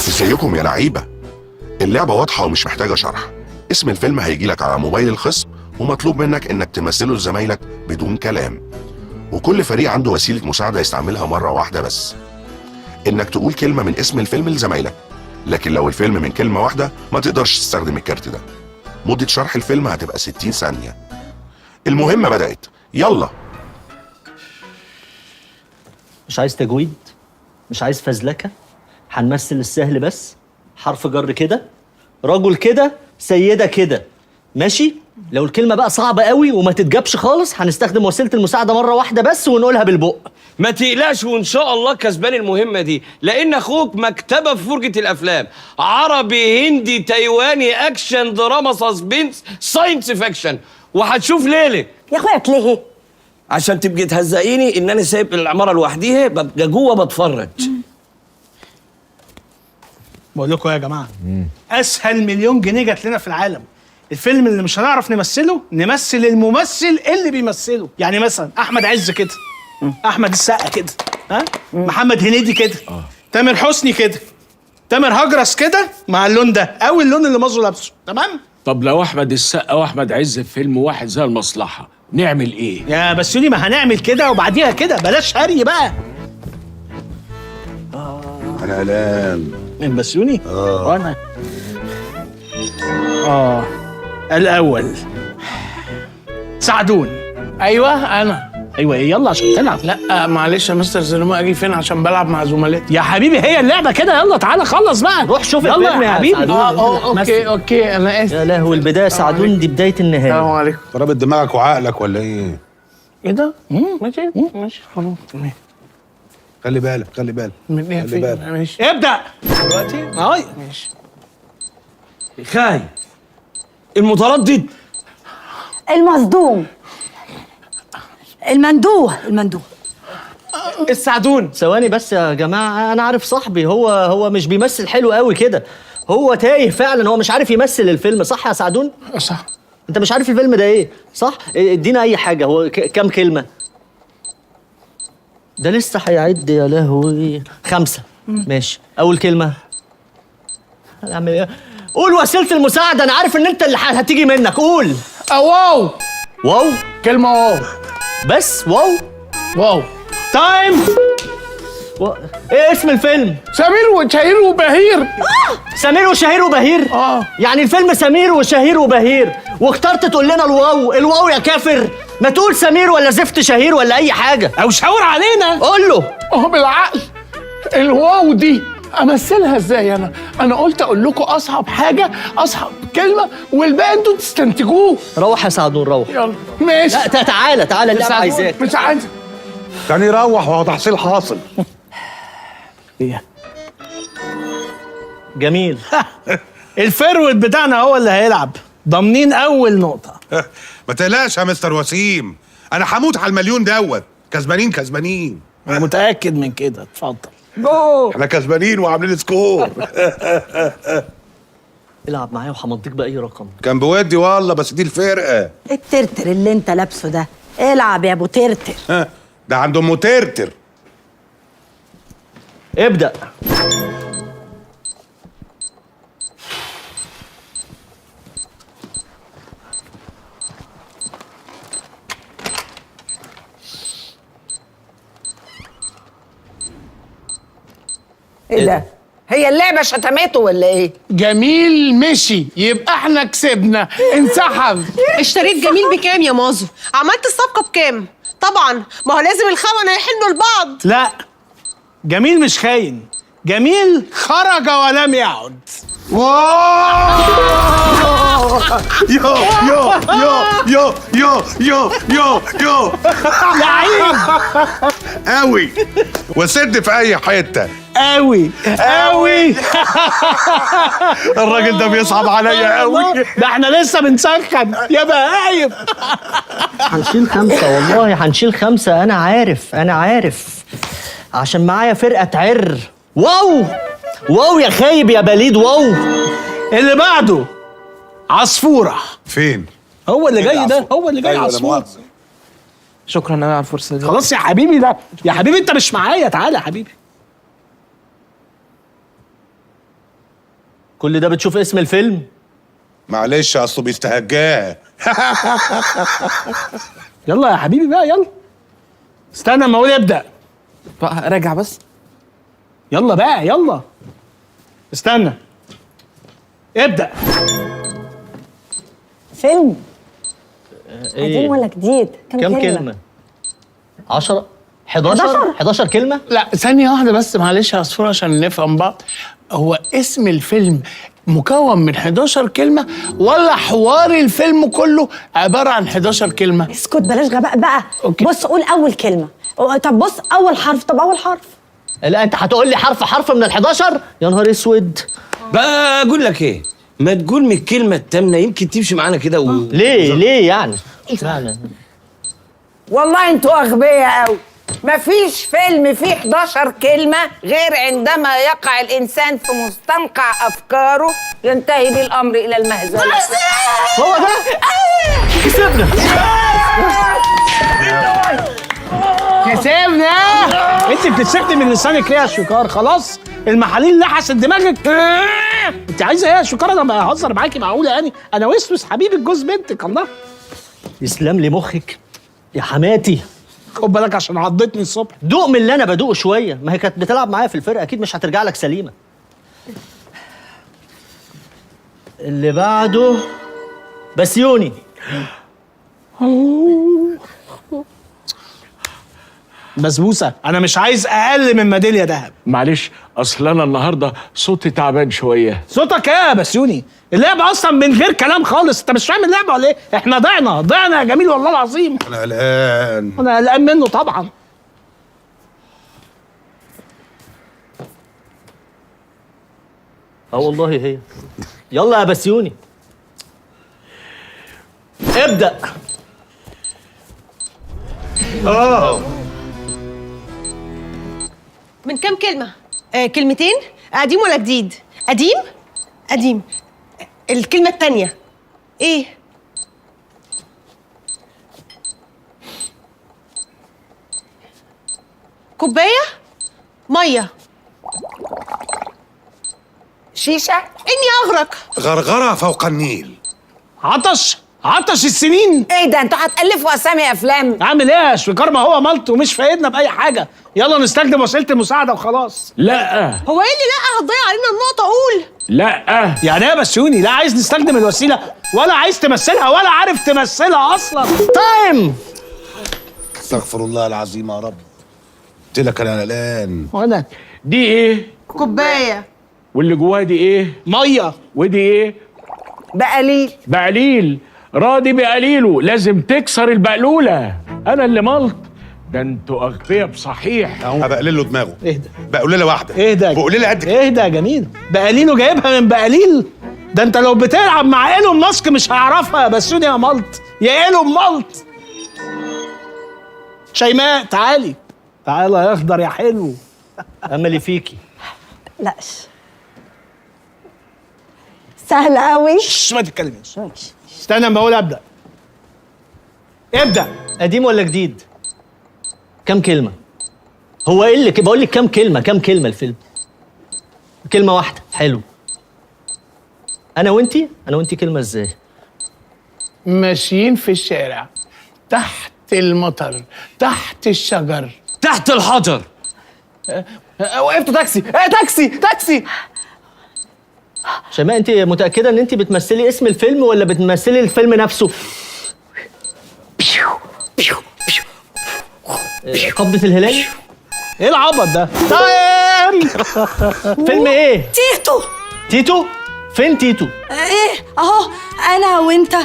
ازيكم يا لعيبه؟ اللعبه واضحه ومش محتاجه شرح. اسم الفيلم هيجيلك على موبايل الخصم، ومطلوب منك انك تمثله لزمايلك بدون كلام. وكل فريق عنده وسيله مساعده يستعملها مره واحده بس، انك تقول كلمه من اسم الفيلم لزمايلك. لكن لو الفيلم من كلمه واحده ما تقدرش تستخدم الكارت ده. مده شرح الفيلم هتبقى 60 ثانيه. المهمه بدات، يلا. مش عايز تجويد، مش عايز فزلكه، هنمثل السهل بس. حرف جر كده، رجل كده، سيده كده، ماشي؟ لو الكلمه بقى صعبه قوي وما تتجابش خالص هنستخدم وسيله المساعده مره واحده بس ونقولها بالبق. ما تقلقش وان شاء الله كسبان المهمه دي، لان اخوك مكتبه في فرجه الافلام، عربي هندي تايواني اكشن دراما سسبنس ساينس فيكشن، وهتشوف ليله. يا اخويا ليه؟ عشان تبقي تهزقيني ان انا سايب العماره لوحديها، ببقى جوه بتفرج. بقول لكم يا جماعه، اسهل مليون جنيه جات لنا في العالم. الفيلم اللي مش هنعرف نمثله نمثل الممثل اللي بيمثله. يعني مثلا احمد عز كده، احمد السقا كده، ها، محمد هنيدي كده، تامر حسني كده، تامر هجرس كده مع اللون ده او اللون اللي مازو لابسه. تمام؟ طب لو احمد السقا واحمد عز في فيلم واحد زي المصلحه نعمل ايه؟ يا بسيوني ما هنعمل كده وبعديها كده، بلاش هري بقى. انا قلقان. من بسيوني؟ وانا الاول سعدون. ايوه انا. ايوه ايه؟ يلا عشان تلعب. لا معلش يا مستر زلمه، اجي فين عشان بلعب مع زملائي؟ يا حبيبي هي اللعبه كده، يلا تعالى خلص بقى. روح شوف يلا الفيلم يا حبيبي. اوكي انا اسف. يا لهوي، البدايه سعدون دي بدايه السلام النهايه. عليكم. رابط دماغك وعقلك ولا ايه؟ ايه ده؟ ماشي خلاص تمام. خلي بالك خلي بالك. من ايه خلي فين؟ بالك. ماشي ابدا دلوقتي. ماشي. خاي المتردد، المصدوم، المندوه. السعدون. ثواني بس يا جماعه، انا عارف صاحبي هو مش بيمثل حلو قوي كده، هو تايه فعلا، هو مش عارف يمثل الفيلم. صح يا سعدون؟ صح. انت مش عارف الفيلم ده ايه؟ صح؟ ادينا اي حاجه. هو كام كلمه؟ ده لسه هيعد. يا لهوي. 5. ماشي. اول كلمه هنعمل ايه؟ قول وسيله المساعده. انا عارف ان انت اللي هتيجي منك. قول. واو. واو. كلمه واو بس واو. واو. تايم. ايه اسم الفيلم؟ سمير وشهير وبهير. سمير وشهير وبهير؟ يعني الفيلم سمير وشهير وبهير، واخترت تقول لنا الواو يا كافر. ما تقول سمير ولا زفت شهير ولا اي حاجه، او شاور علينا. قول له. بالعقل. الواو دي امثلها ازاي؟ انا قلت اقول لكم اصعب حاجه، اصعب كلمه، والباقي انتوا تستنتجوه. روح يا سعدون روح. يلا ماشي. لا تعالى اللعبه عايزاك. مش عايز. كان يروح وهو تحصيل حاصل. ايه؟ جميل. الفيرود بتاعنا هو اللي هيلعب، ضامنين اول نقطه. ما تقلقش يا مستر وسيم، انا هموت على المليون دوت. كسبانين. انا متاكد من كده. اتفضل. احنا كسبانين وعاملين سكور. العب معايا وهمضيك باي رقم. كان بودي والله، بس دي الفرقه. الترتر اللي انت لابسه ده، العب يا ابو ترتر. ده عنده ام ترتر. ابدأ. ايه ده؟ هي اللعبه شتمته ولا ايه؟ جميل مشي، يبقى احنا كسبنا. انسحب. اشتريت جميل بكام يا مازو؟ عملت الصفقة بكام؟ طبعا ما هو لازم الخونة يحنوا لبعض. لا، جميل مش خاين، جميل خرج ولم يعد. يو لعيب قوي، وسد في اي حته. قوي الراجل ده بيصعب عليا قوي. ده احنا لسه بنسخن يا بهايم. هنشيل 5 والله، هنشيل 5. انا عارف عشان معايا فرقه تعر. واو يا خايب يا بليد. واو. اللي بعده عصفوره. فين؟ هو اللي جاي ده، هو اللي جاي. أيوة عصفوره. شكرا قوي على الفرصه دي. خلاص يا حبيبي، ده يا حبيبي انت مش معايا. تعالى يا حبيبي. كل ده بتشوف اسم الفيلم؟ معلش اصله بيستهجاها. يلا يا حبيبي بقى يلا. استنى اما اقول ابدا. راجع بس. يلا بقى يلا. استنى. ابدا. فيلم قديم ايه؟ ولا جديد؟ كم كلمة؟ 10 11 كلمة؟ لا ثانية واحدة بس معلش يا عصفور عشان نفهم بعض. هو اسم الفيلم مكون من 11 كلمة ولا حوار الفيلم كله عبارة عن 11 كلمة؟ اسكت بلاش غباء بقى. أوكي. بص قول أول كلمة. طب بص أول حرف. طب أول حرف. لا انت هتقول لي حرف من ال11؟ يا نهار اسود. بقى اقول لك ايه، ما تقول من الكلمه التامنه يمكن تمشي معانا كده ليه يعني؟ اشمعنى؟ والله انتوا اغبياء قوي. مفيش فيلم فيه 11 كلمة غير عندما يقع الإنسان في مستنقع أفكاره ينتهي به الأمر إلى المهزلة. هو ده؟ كسبنا. كسبنا. انت بتتسكتي من لسانك ليه يا شوكار؟ خلاص المحاليل لحست دماغك. انت عايزه ايه يا شوكار؟ انا بهزر معاكي معقوله يعني؟ انا وسوس حبيبك جوز بنتك. الله يسلم لي مخك يا حماتي. خد بالك عشان عضتني الصبح. دوق من اللي انا بدوقه شويه، ما هي كانت بتلعب معايا في الفرقه، اكيد مش هترجع لك سليمه. اللي بعده بسيوني. بسبوسه انا مش عايز اقل من ميداليه ذهب. معلش اصل انا النهارده صوتي تعبان شويه. صوتك ايه يا بسيوني؟ اللعبه اصلا من غير كلام خالص. انت مش فاهم اللعبه ولا ايه؟ احنا ضعنا يا جميل والله العظيم. انا قلقان. انا قلقان منه طبعا. والله هي. يلا يا بسيوني ابدأ. من كام كلمة؟ كلمتين؟ قديم ولا جديد؟ قديم. الكلمة التانية ايه؟ كوباية؟ مية. شيشة؟ اني اغرق. غرغرة فوق النيل. عطش السنين. ايه ده انتوا هتألفوا أسامي أفلام؟ اعمل ايه يا شوكار؟ ما هو ملط ومش فايدنا بأي حاجة. يلا نستخدم وسيلة المساعدة وخلاص. لا هو ايه اللي لا هتضيع علينا النقطة؟ قول. لا يعني ايه يا بسيوني؟ لا عايز نستخدم الوسيلة ولا عايز تمثلها ولا عارف تمثلها أصلا. تايم. استغفر الله العظيم يا رب. قلت لك انا قلقان. وانا دي ايه؟ كوباية. واللي جواها دي ايه؟ مية. ودي ايه؟ بقليل. بقليل. راضي بقليله لازم تكسر البقلولة. انا اللي ملط. ده انتوا اغبياء بصحيح. هبقلل له دماغه. اهدى. بقليله واحده. اهدى. بقليله قد كده. اهدى يا جميل. بقليله جايبها من بقليل؟ ده انت لو بتلعب مع ايلون ماسك مش هعرفها يا بسيوني يا ملط. يا ايلون ملط. شيماء تعالي. تعالى يا اخضر يا حلو. املي فيكي. لاش سهل قوي. ما تتكلميش. استنى اما اقول ابدا. ابدا. قديم ولا جديد؟ كم كلمة؟ هو ايه اللي بقول لك كم كلمة الفيلم؟ كلمة واحدة. حلو. أنا وأنتي كلمة إزاي؟ ماشيين في الشارع تحت المطر تحت الشجر تحت الحجر. وقفتوا تاكسي. تاكسي. شيماء أنت متأكدة إن أنت بتمثلي اسم الفيلم ولا بتمثلي الفيلم نفسه؟ قبضة الهلال؟ ايه العبط ده؟ تايم. فيلم ايه؟ تيتو. فين تيتو؟ ايه اهو انا وانت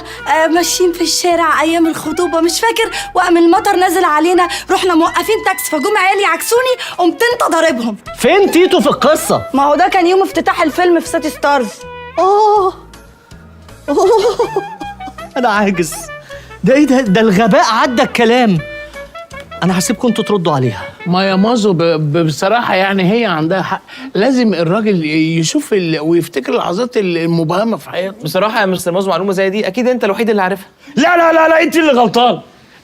ماشيين في الشارع ايام الخطوبه مش فاكر؟ وقام المطر نازل علينا رحنا موقفين تاكسي فجم عيالي عكسوني قمت انت ضاربهم. فين تيتو في القصه؟ ما هو ده كان يوم افتتاح الفيلم في سيتي ستارز. انا عاجز. ده ايه ده الغباء عدى الكلام. انا هسيبكم انتوا تردوا عليها. ما يا مازو بصراحة يعني هي عندها حق. لازم الراجل يشوف ويفتكر اللحظات المبهمة في حياته. بصراحه يا مستر مازو معلومه زي دي اكيد انت الوحيد اللي عارفها. لا انت اللي غلطان.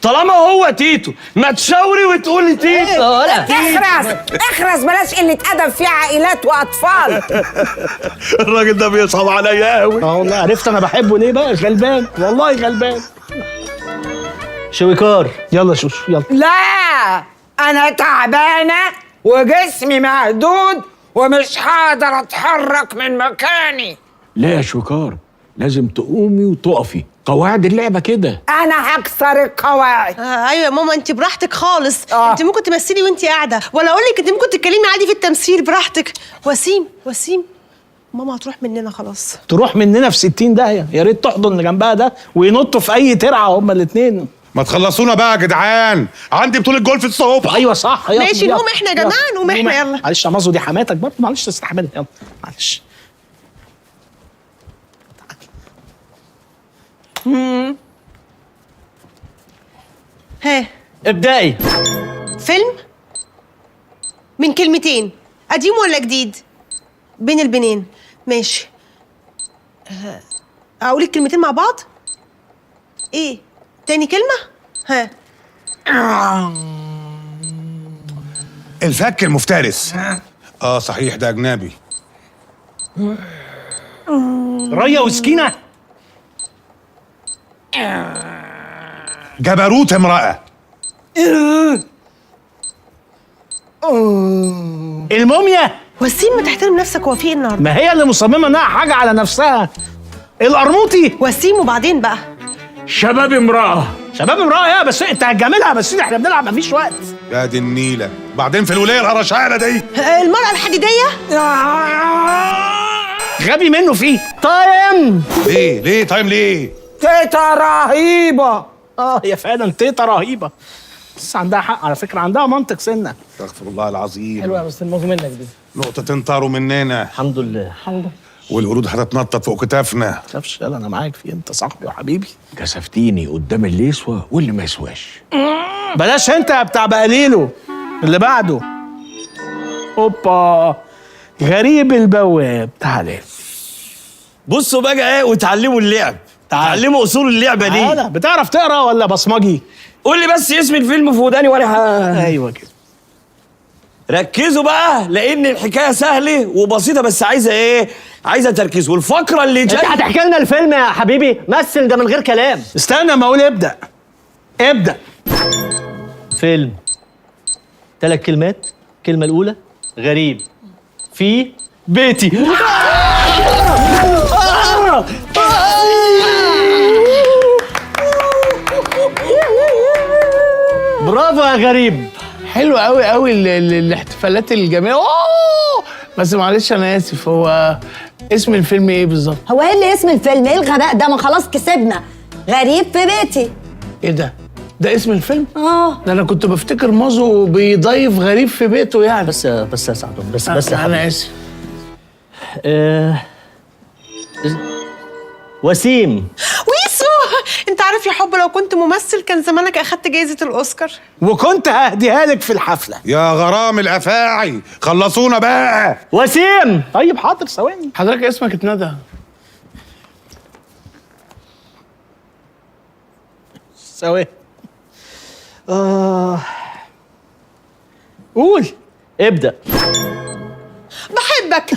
طالما هو تيتو ما تشاوري وتقولي تيتو. اخرس بلاش قلة أدب في عائلات وأطفال. الراجل ده بيصعب عليا قوي. والله عرفت انا بحبه ليه بقى. غلبان والله غلبان. شويكار يلا شوشو يلا. لا أنا تعبانة وجسمي مهدود ومش هقدر أتحرك من مكاني. لا يا شويكار، لازم تقومي وتقفي، قواعد اللعبه كده. أنا هكسر القواعد. ايوه يا ماما، انت براحتك خالص. انت ممكن تمثلي وانت قاعده، ولا اقول لك انت ممكن تتكلمي عادي في التمثيل براحتك. وسيم ماما هتروح مننا خلاص. تروح مننا في 60 داهيه. يا ريت تحضن اللي جنبها ده وينطوا في اي ترعه هما الاثنين. ما تخلصونا بقى يا جدعان، عندي بطولة جولف الصبح. ايوه صح. يلا ماشي يلا. نقوم احنا يا جماعه، نقوم احنا يلا. معلش يا مازو دي حماتك برضه، معلش تستحملها. يلا معلش. ها ابدأي. فيلم من كلمتين، قديم ولا جديد؟ بين البنين. ماشي. اقول الكلمتين مع بعض. ايه تاني كلمه؟ ها. الفك المفترس. صحيح ده اجنبي. ريا وسكينه. جبروت امرأة. الموميا. وسيم ما تحترم نفسك، هو في ايه النهارده؟ ما هي اللي مصممه انها حاجه على نفسها. القرموطي. وسيم وبعدين بقى. شباب امراه. شباب امراه يا بس انت هتجاملها، بس احنا بنلعب مفيش وقت. يا دي النيلة، بعدين في الولاية الهرشانة دي. المرأة الحديدية. غبي منه فيه. تايم. ليه تايم ليه؟ تيتا رهيبة. يا فعلا تيتا رهيبه. بس عندها حق على فكره، عندها منطق سنه. استغفر الله العظيم. حلوه بس الموضوع منك دي. نقطتين طاروا مننا الحمد لله. والقرود هتتنطط فوق كتافنا. ما تخافش يلا انا معاك في انت صاحبي وحبيبي. كسفتيني قدام اللي يسوى واللي ما يسواش. بلاش انت يا بتاع بقليله. اللي بعده. اوبا غريب البواب. تعالى بصوا بقى ايه وتعلموا اللعب. تعلموا اصول اللعبه دي. تعالى. بتعرف تقرا ولا بصمجي؟ قول لي بس اسم الفيلم في وداني وانا ايوه كده. ركزوا بقى لان الحكايه سهله وبسيطه، بس عايزه ايه؟ عايزه تركيز. والفقره اللي انت جايه هتحكي لنا الفيلم يا حبيبي؟ مثل ده من غير كلام. استنى ما اقول ابدا. فيلم 3 كلمات. الكلمة الأولى غريب في بيتي. برافو يا غريب. حلو قوي قوي الاحتفالات الجميله. بس معلش انا اسف، هو اسم الفيلم ايه بالظبط؟ هو ايه اللي اسم الفيلم؟ ايه الغباء ده؟ ما خلاص كسبنا. غريب في بيتي. ايه ده؟ ده اسم الفيلم؟ اه ده انا كنت بفتكر مازو بيضيف غريب في بيته يعني. بس يا سعدون، بس يا حبيبي. انا اسف. وسيم. ويسو، انت عارف يا حب لو كنت ممثل كان زمانك اخدت جايزة الاوسكار. وكنت ههديها لك في الحفله. يا غرام الافاعي خلصونا بقى. وسيم. طيب حاضر ثواني. حضرتك اسمك اتندى. ثواني. قول. ابدأ. بحبك.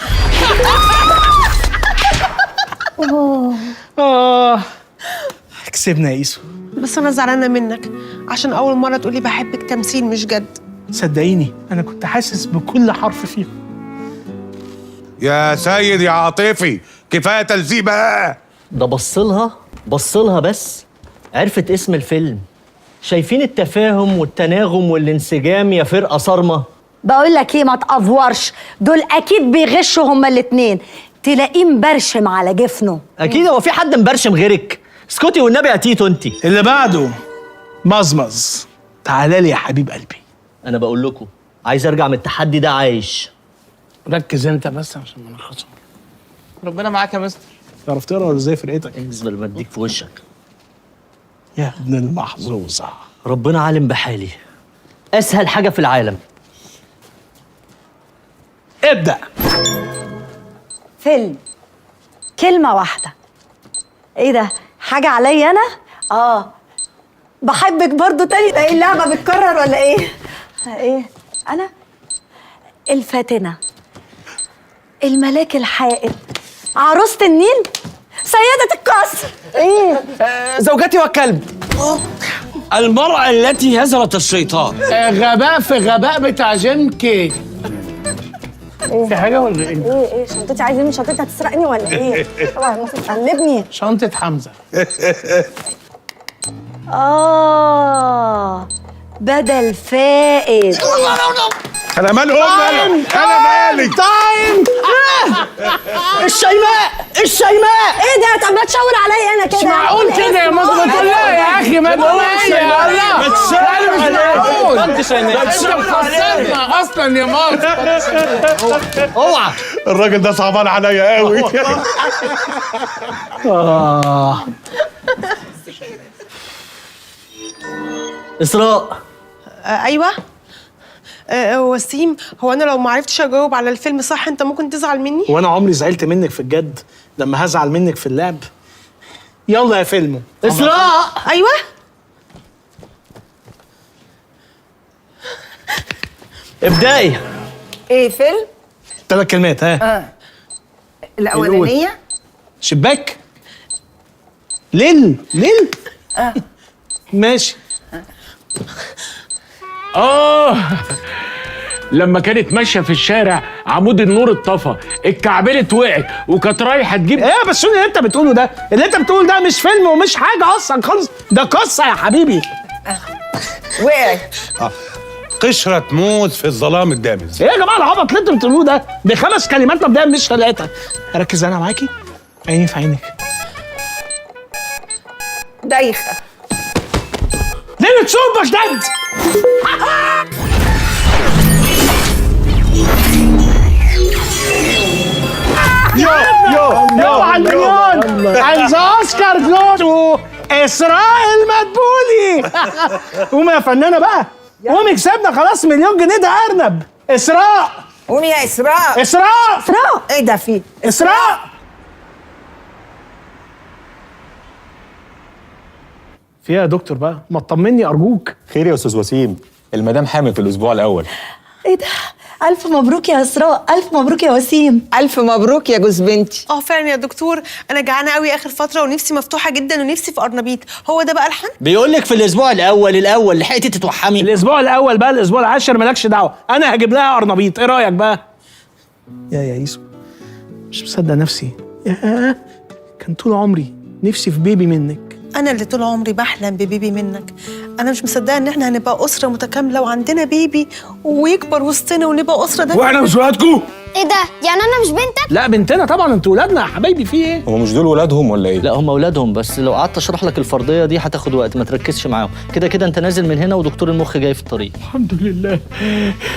كسبنا يا ايسو. بس انا زعلانه منك عشان اول مره تقولي بحبك تمثيل مش جد. صدقيني انا كنت حاسس بكل حرف فيهم. يا سيد يا عاطفي كفايه تلزيق بقى. ده بصلها بس عرفت اسم الفيلم. شايفين التفاهم والتناغم والانسجام يا فرقة صارمة؟ بقول لك ايه، ما تأفورش، دول اكيد بيغشوا هما الاتنين. تلاقيه مبرشم على جفنه. اكيد. هو في حد مبرشم غيرك؟ اسكتي والنبي يا تيتو انتي. اللي بعده مزمز. تعالى لي يا حبيب قلبي. انا بقول لكم عايز ارجع من التحدي ده عايش. ركز انت بس عشان ما نخلصش. ربنا معاك يا مستر. تعرف تقرا ولا ازاي فرقتك؟ بالنسبه لما اديك في وشك يا ابن المحظوظه. ربنا عالم بحالي. اسهل حاجه في العالم. ابدأ. فيلم كلمة واحدة. ايه ده؟ حاجة عليا انا؟ بحبك برضو تاني. ده ايه اللعبة بتكرر ولا ايه؟ ايه؟ انا الفاتنة، الملاك الحائل، عروسة النيل، سيدة القصر. ايه؟ زوجتي والكلب. المرأة التي هزلت الشيطان. غباء في غباء بتاع جيم كي. في حاجة ولا ايه؟ ايه شنطتي؟ عايز مني شنطتي؟ هتسرقني ولا ايه؟ طبعا المفروض تقلبني. شنطة حمزة. بدل فائد. انا مال انا مالي. تايم. الشيماء. ايه ده؟ طب ما تشاور عليا انا كده. مش معقول كده يا مصر. ما تقولها يا اخي، ما تقولها يا الله. ما تشاور عليا. انت شيماء. انت مخسرنا اصلا يا مصر. اوعى. الراجل ده صعبان عليا قوي. اسراء. ايوه. وسيم، هو انا لو ما عرفتش اجاوب على الفيلم صح انت ممكن تزعل مني؟ وانا عمري زعلت منك في الجد لما هزعل منك في اللعب. يلا يا فيلم. اسراء. ايوه. ابدأي. ايه فيلم؟ 3 كلمات. ها. الاولانيه شباك. ليل. ماشي. لما كانت ماشيه في الشارع عمود النور اتطفى، اتكعبلت وقعت وكانت رايحه تجيب ايه بس اللي انت بتقوله ده؟ اللي انت بتقوله ده مش فيلم ومش حاجه اصلا خالص، ده قصه يا حبيبي. وقعت. قشرة موز في الظلام الدامس. ايه يا جماعه العبط اللي انتوا بتقولوه ده؟ دي 5 كلمات مبدئيا مش 3. ركز انا معاكي. عيني في عينك. دايخه. ليلة صوب بغداد. يو على المليون. عايز اوسكار جلوتو اسراء المدبولي. قومي يا فنانه بقى، قومي كسبنا خلاص مليون جنيه. ده ارنب. اسراء. قومي يا اسراء. اسراء. ايه ده فيه؟ اسراء. فيها يا دكتور بقى، ما تطمني ارجوك. خير يا استاذ وسيم، المدام حامل في الاسبوع الاول. ايه ده؟ الف مبروك يا اسراء، الف مبروك يا وسيم. الف مبروك يا جوز بنتي. فعلا يا دكتور، انا جعانه قوي اخر فتره ونفسي مفتوحه جدا ونفسي في قرنبيط. هو ده بقى الحل؟ بيقول لك في الاسبوع الاول لحقتي تتوحمي. الاسبوع الاول بقى، الاسبوع العاشر مالكش دعوه، انا هجيب لها قرنبيط. ايه رايك بقى؟ يا يسو، مش مصدق نفسي. يا كان طول عمري نفسي في بيبي منك. انا اللي طول عمري بحلم ببيبي منك. انا مش مصدقه ان احنا هنبقى اسره متكامله وعندنا بيبي ويكبر وسطنا ونبقى اسره ده. واحنا مش ولادكم؟ ايه ده؟ يعني انا مش بنتك؟ لا بنتنا طبعا، انتوا ولادنا يا حبايبي. في ايه؟ هم مش دول ولادهم ولا ايه؟ لا هم اولادهم، بس لو قعدت اشرح لك الفرضيه دي هتاخد وقت، ما تركزش معاهم. كده كده انت نازل من هنا ودكتور المخ جاي في الطريق. الحمد لله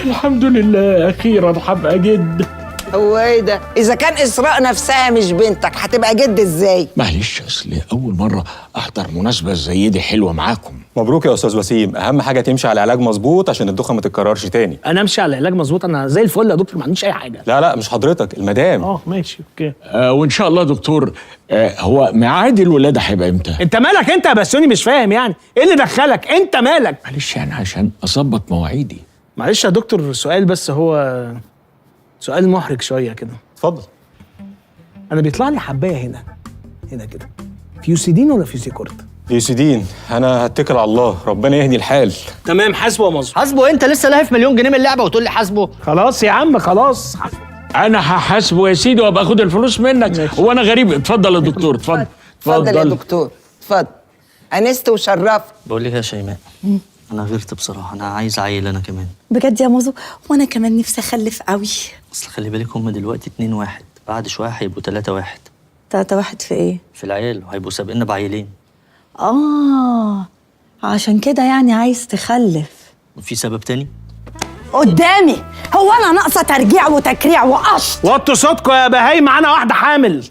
الحمد لله، اخيرا هبقى جد. هو ايه ده؟ اذا كان اسراء نفسها مش بنتك هتبقى جد ازاي؟ معلش اصل اول مره احضر مناسبه زي دي حلوه معاكم. مبروك يا استاذ وسيم، اهم حاجه تمشي على علاج مظبوط عشان الدوخه ما تتكررش تاني. انا امشي على علاج مظبوط؟ انا زي الفل يا دكتور، ما عنديش اي حاجه. لا مش حضرتك، المدام. ماشي اوكي. وان شاء الله دكتور، هو ميعاد الولاده هيبقى امتى؟ انت مالك انت يا بسوني؟ مش فاهم يعني ايه اللي دخلك؟ انت مالك؟ معلش يعني عشان اظبط مواعيدي. معلش يا دكتور، سؤال بس، هو سؤال محرج شويه كده. اتفضل. انا بيطلع لي حبايه هنا كده، فيوسيدين ولا فيوسيكورت؟ فيوسيدين. انا هتكل على الله، ربنا يهدي الحال. تمام. حاسبه يا مظبوط. حاسبه؟ انت لسه لاهي في مليون جنيه من اللعبه وتقول لي حاسبه؟ خلاص يا عم خلاص. انا هحاسبه يا سيدي وابقى اخد الفلوس منك. هو انا غريب؟ اتفضل يا دكتور. اتفضل اتفضل يا دكتور، اتفضل. انست وشرفت. بقول لك يا شيماء، انا غيرت بصراحه، انا عايز عيل انا كمان. بجد يا موزو، وانا كمان نفسي اخلف قوي. اصل خلي بالك هم دلوقتي 2-1، بعد شويه هيبقوا 3-1. 3-1 في ايه؟ في العيال، وهيبقوا سابقنا بعيلين. عشان كده يعني عايز تخلف. وفي سبب تاني؟ قدامي. هو انا ناقصه ترجيع وتكريع وقشط؟ وطوا صوتكم يا بهاي، معانا واحده حامل.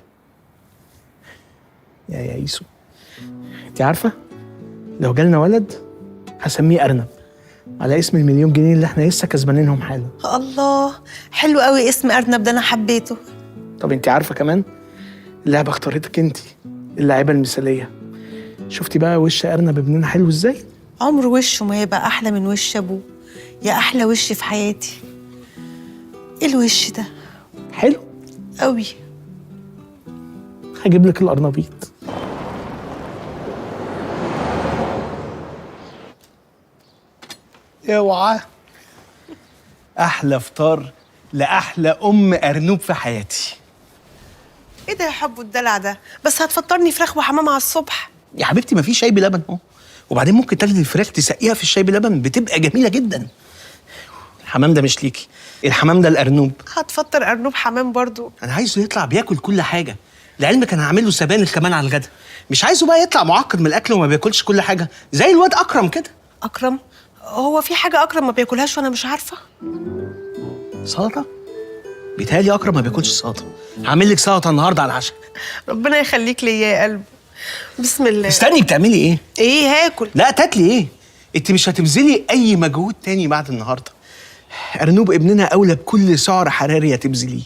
يا يسو، انت عارفه لو جالنا ولد هسميه ارنب، على اسم المليون جنيه اللي احنا لسه كسبانينهم حالا. الله، حلو قوي اسم ارنب ده، انا حبيته. طب انت عارفه كمان اللعبه اختارتك انت، اللاعبه المثاليه. شفتي بقى وش ارنب ابننا حلو ازاي؟ عمر وشه ما يبقى احلى من وش ابوه. يا احلى وش في حياتي. ايه الوش ده؟ حلو قوي. هجيب لك القرنبيط. اوعى. احلى فطار لاحلى ام ارنوب في حياتي. ايه ده يا حب الدلع ده؟ بس هتفطرني فراخ وحمام على الصبح. يا حبيبتي ما في شاي بلبن اهو، وبعدين ممكن تاخدي الفراخ تسقيها في الشاي بلبن، بتبقى جميله جدا. الحمام ده مش ليكي، الحمام ده الارنوب. هتفطر ارنوب حمام برضو؟ انا عايزه يطلع بياكل كل حاجه، لعلمك انا هعمل له سبانخ كمان على الغدا. مش عايزه بقى يطلع معقد من الاكل وما بياكلش كل حاجه زي الواد اكرم كده. اكرم؟ هو في حاجه اكرم ما بياكلهاش وانا مش عارفه؟ سلطه؟ بيتهيألي اكرم ما بياكلش سلطه. هعمل لك سلطه النهارده على العشاء. ربنا يخليك ليا يا قلبي. بسم الله. استني، بتعملي ايه؟ ايه هاكل؟ لا تاكلي ايه؟ انت مش هتبذلي اي مجهود تاني بعد النهارده. ارنوب ابننا اولى بكل سعر حراري هتبذليه.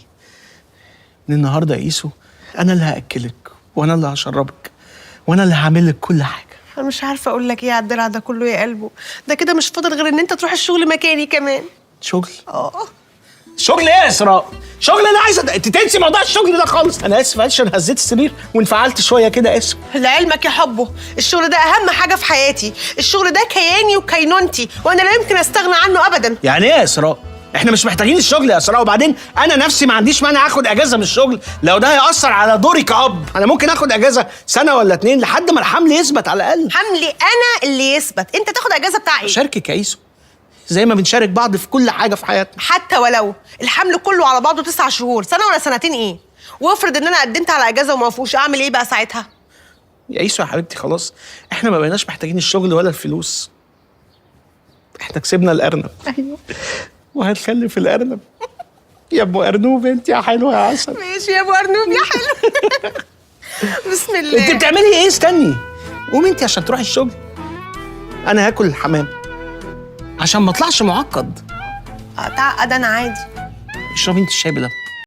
من النهارده يا ايسو انا اللي هاكلك وانا اللي هشربك وانا اللي هعمل لك كل حاجه. انا مش عارفه اقول لك ايه على الدلع ده كله يا قلبه. ده كده مش فاضل غير ان انت تروح الشغل مكاني كمان. شغل؟ شغل ايه يا اسراء؟ شغل؟ انا عايزه انت تنسي موضوع الشغل ده خالص. انا اسف عشان هزيت السرير وانفعلت شويه كده، اسف. لعلمك يا حبه الشغل ده اهم حاجه في حياتي. الشغل ده كياني وكينونتي وانا لا يمكن استغنى عنه ابدا. يعني ايه يا اسراء؟ احنا مش محتاجين الشغل يا اسراء، وبعدين انا نفسي ما عنديش مانع اخد اجازه من الشغل لو ده هيأثر على دوري كأب. انا ممكن اخد اجازه سنه ولا 2 لحد ما الحمل يثبت على الاقل. حملي انا اللي يثبت، انت تاخد اجازه بتاع ايه؟ شاركك يا ايسو زي ما بنشارك بعض في كل حاجه في حياتنا. حتى ولو الحمل كله على بعضه 9 شهور، سنه ولا سنتين ايه؟ وافرض ان انا قدمت على اجازه وما وافقوش، اعمل ايه بقى ساعتها؟ يا ايسو يا حبيبتي خلاص، احنا ما بقيناش محتاجين الشغل ولا الفلوس. احنا كسبنا الارنب. ايوه وهنخلف الارنب. يا ابو ارنوب انت يا حلوه يا عسل. ماشي يا ابو ارنوب يا حلو. بسم الله. انت بتعملي ايه؟ استني قومي انت عشان تروحي الشغل. انا هاكل الحمام عشان ما اطلعش معقد. تعقد انا عادي. اشربي انت الشاي بلبن.